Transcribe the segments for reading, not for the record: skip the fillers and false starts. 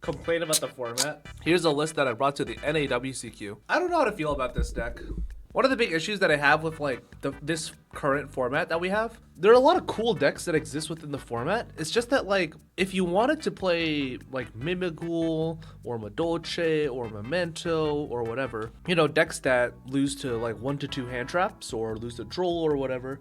complain about the format. Here's a list that I brought to the NAWCQ. I don't know how to feel about this deck. One of the big issues that I have with like this current format that we have, there are a lot of cool decks that exist within the format. It's just that like if you wanted to play like Mimigul or Madolche or Memento or whatever, you know, decks that lose to like 1 to 2 hand traps or lose to Droll or whatever,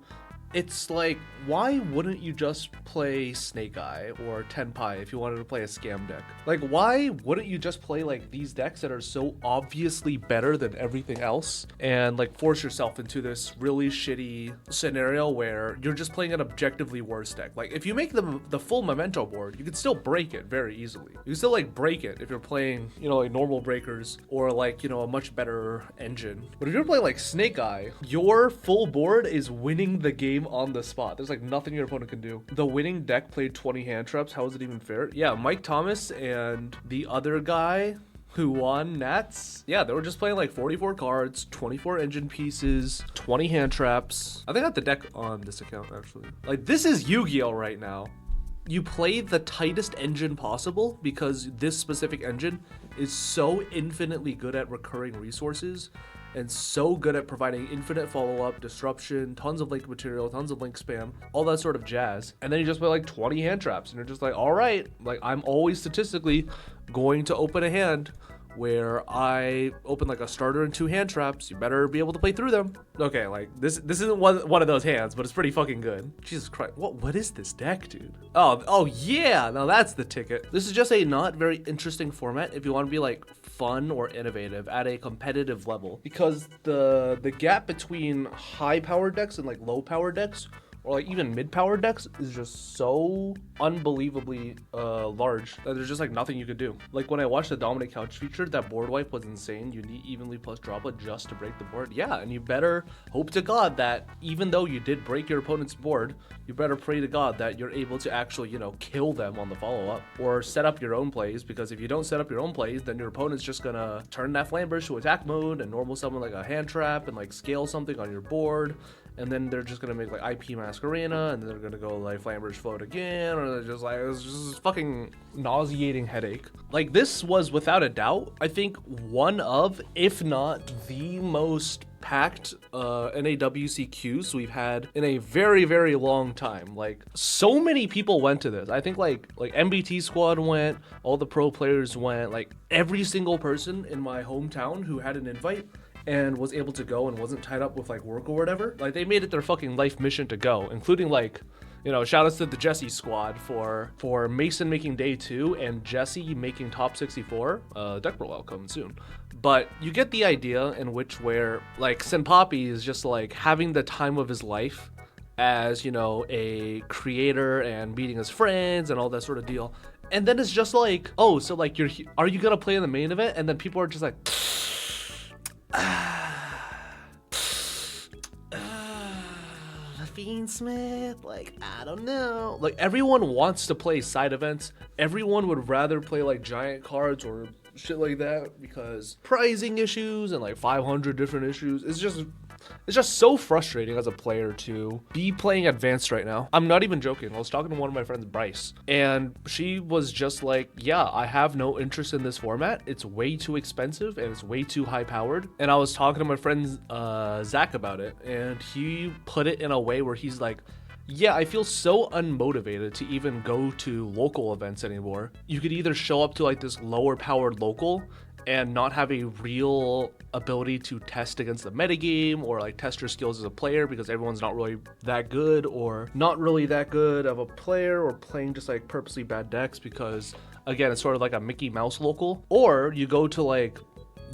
it's like, why wouldn't you just play Snake Eye or Tenpai if you wanted to play a scam deck? Like, why wouldn't you just play like these decks that are so obviously better than everything else and like force yourself into this really shitty scenario where you're just playing an objectively worse deck? Like, if you make the full Memento board, you can still break it very easily. You can still like break it if you're playing, you know, like normal breakers or like, you know, a much better engine. But if you're playing like Snake Eye, your full board is winning the game on the spot. There's like nothing your opponent can do. The winning deck played 20 hand traps. How is it even fair? Yeah, Mike Thomas and the other guy who won, Nats, yeah, they were just playing like 44 cards, 24 engine pieces, 20 hand traps. I think I got the deck on this account actually. Like, this is Yu-Gi-Oh right now. You play the tightest engine possible because this specific engine is so infinitely good at recurring resources and so good at providing infinite follow-up, disruption, tons of link material, tons of link spam, all that sort of jazz. And then you just play like 20 hand traps and you're just like, all right, like I'm always statistically going to open a hand where I open like a starter and 2 hand traps. You better be able to play through them. Okay, like this isn't one of those hands, but it's pretty fucking good. Jesus Christ, what is this deck, dude? Oh yeah, now that's the ticket. This is just a not very interesting format if you want to be like fun or innovative at a competitive level, because the gap between high power decks and like low power decks or like even mid-power decks is just so unbelievably large that there's just like nothing you could do. Like when I watched the Dominant Couch feature, that board wipe was insane. You need evenly plus droplet just to break the board. Yeah, and you better hope to God that even though you did break your opponent's board, you better pray to God that you're able to actually, you know, kill them on the follow-up or set up your own plays, because if you don't set up your own plays, then your opponent's just gonna turn that Flame Burst to attack mode and normal summon like a hand trap and like scale something on your board. And then they're just gonna make like IP Masquerena, and then they're gonna go like Flamberge Float again, or they're just like, it's just a fucking nauseating headache. Like, this was without a doubt, I think, one of, if not the most packed NAWCQs we've had in a very, very long time. Like, so many people went to this. I think like MBT squad went, all the pro players went, like every single person in my hometown who had an invite and was able to go and wasn't tied up with like work or whatever, like they made it their fucking life mission to go, including like, you know, shout outs to the Jesse squad for Mason making day 2 and Jesse making top 64. Deck rollout coming soon. But you get the idea in which where like Senpapi is just like having the time of his life as, you know, a creator and meeting his friends and all that sort of deal. And then it's just like, oh, so like are you gonna play in the main event? And then people are just like, Fiend Smith, like, I don't know. Like, everyone wants to play side events. Everyone would rather play like giant cards or shit like that because pricing issues and like 500 different issues. It's just so frustrating as a player to be playing advanced right now. I'm not even joking. I was talking to one of my friends, Bryce, and she was just like, yeah, I have no interest in this format. It's way too expensive and it's way too high powered. And I was talking to my friend Zach about it, and he put it in a way where he's like, yeah, I feel so unmotivated to even go to local events anymore. You could either show up to like this lower powered local and not have a real ability to test against the metagame or like test your skills as a player because everyone's not really that good or not really that good of a player, or playing just like purposely bad decks because, again, it's sort of like a Mickey Mouse local. Or you go to like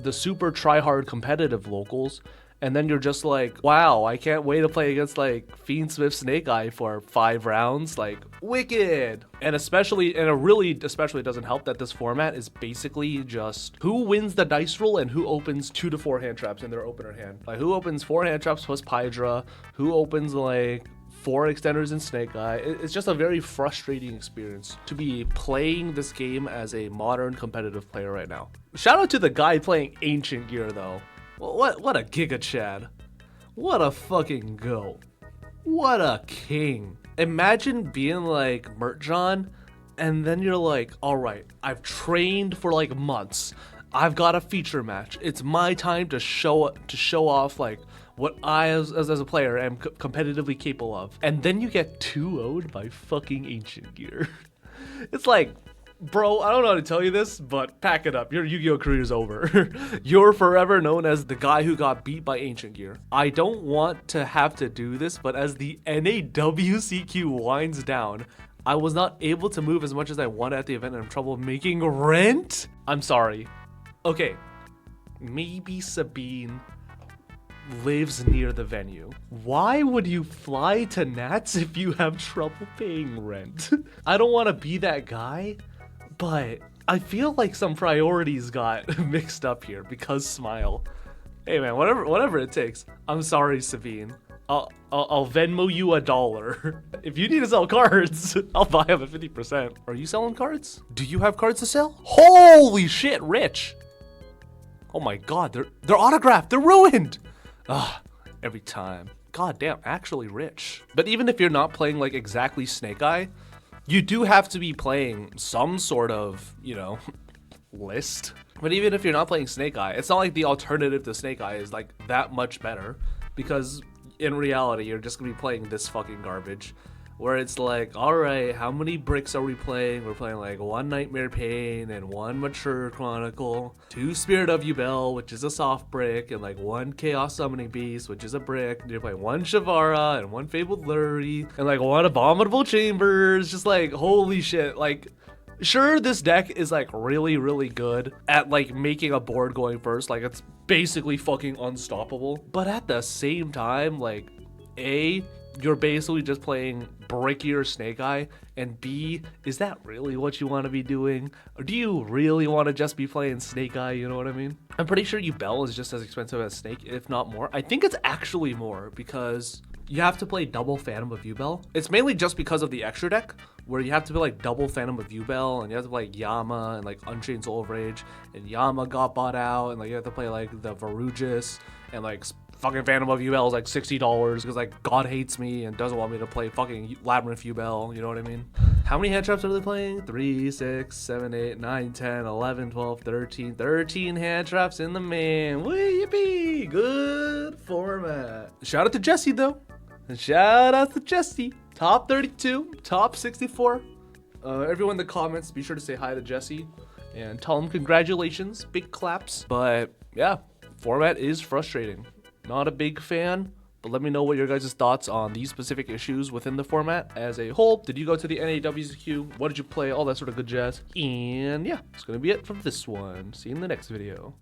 the super try-hard competitive locals, and then you're just like, wow, I can't wait to play against like Fiend Smith Snake Eye for 5 rounds. Like, wicked. And it really doesn't help that this format is basically just who wins the dice roll and who opens 2 to 4 hand traps in their opener hand. Like, who opens 4 hand traps plus Pydra, who opens like 4 extenders in Snake Eye. It's just a very frustrating experience to be playing this game as a modern competitive player right now. Shout out to the guy playing Ancient Gear though. What a Giga Chad. What a fucking goat. What a king. Imagine being like Mert John And then you're like, all right, I've trained for like months. I've got a feature match. It's my time to show off like what I as a player am competitively capable of. And then you get 2-0'd by fucking Ancient Gear. It's like, bro, I don't know how to tell you this, but pack it up. Your Yu-Gi-Oh career's over. You're forever known as the guy who got beat by Ancient Gear. I don't want to have to do this, but as the NAWCQ winds down, I was not able to move as much as I wanted at the event and I'm trouble making rent. I'm sorry. Okay, maybe Sabine lives near the venue. Why would you fly to Nats if you have trouble paying rent? I don't want to be that guy, but I feel like some priorities got mixed up here because Smile. Hey man, whatever it takes. I'm sorry, Sabine. I'll Venmo you $1. If you need to sell cards, I'll buy them at 50%. Are you selling cards? Do you have cards to sell? Holy shit, rich. Oh my god, they're autographed, they're ruined. Ah, every time. God damn, actually rich. But even if you're not playing like exactly Snake Eye, you do have to be playing some sort of, you know, list. But even if you're not playing Snake Eye, it's not like the alternative to Snake Eye is like that much better, because in reality, you're just gonna be playing this fucking garbage. Where it's like, alright, how many bricks are we playing? We're playing like 1 Nightmare Pain and 1 Mature Chronicle, 2 Spirit of Yubel, which is a soft brick, and like 1 Chaos Summoning Beast, which is a brick. You're playing 1 Shavara and 1 Fabled Lurry, and like 1 Abominable Chambers. Just like, holy shit. Like, sure, this deck is like really, really good at like making a board going first. Like, it's basically fucking unstoppable. But at the same time, like, A, you're basically just playing brickier Snake Eye, and B, is that really what you want to be doing? Or do you really want to just be playing Snake Eye, you know what I mean? I'm pretty sure Yubel is just as expensive as Snake, if not more. I think it's actually more, because you have to play double Phantom of Yubel. It's mainly just because of the extra deck, where you have to play like double Phantom of Yubel, and you have to play like Yama and like Unchained Soul of Rage, and Yama got bought out, and like you have to play like the Varugis, and like fucking Phantom of Yubel is like $60 because like God hates me and doesn't want me to play fucking Labyrinth Yubel, you know what I mean? How many hand traps are they playing? 3, 6, 7, 8, 9, 10, 11, 12, 13. 13 hand traps in the main. Yippee! Good format. Shout out to Jesse though. Shout out to Jesse. Top 32, top 64. Everyone in the comments, be sure to say hi to Jesse and tell him congratulations, big claps. But yeah, format is frustrating. Not a big fan, but let me know what your guys' thoughts on these specific issues within the format as a whole. Did you go to the NAWCQ? What did you play? All that sort of good jazz. And yeah, that's gonna be it from this one. See you in the next video.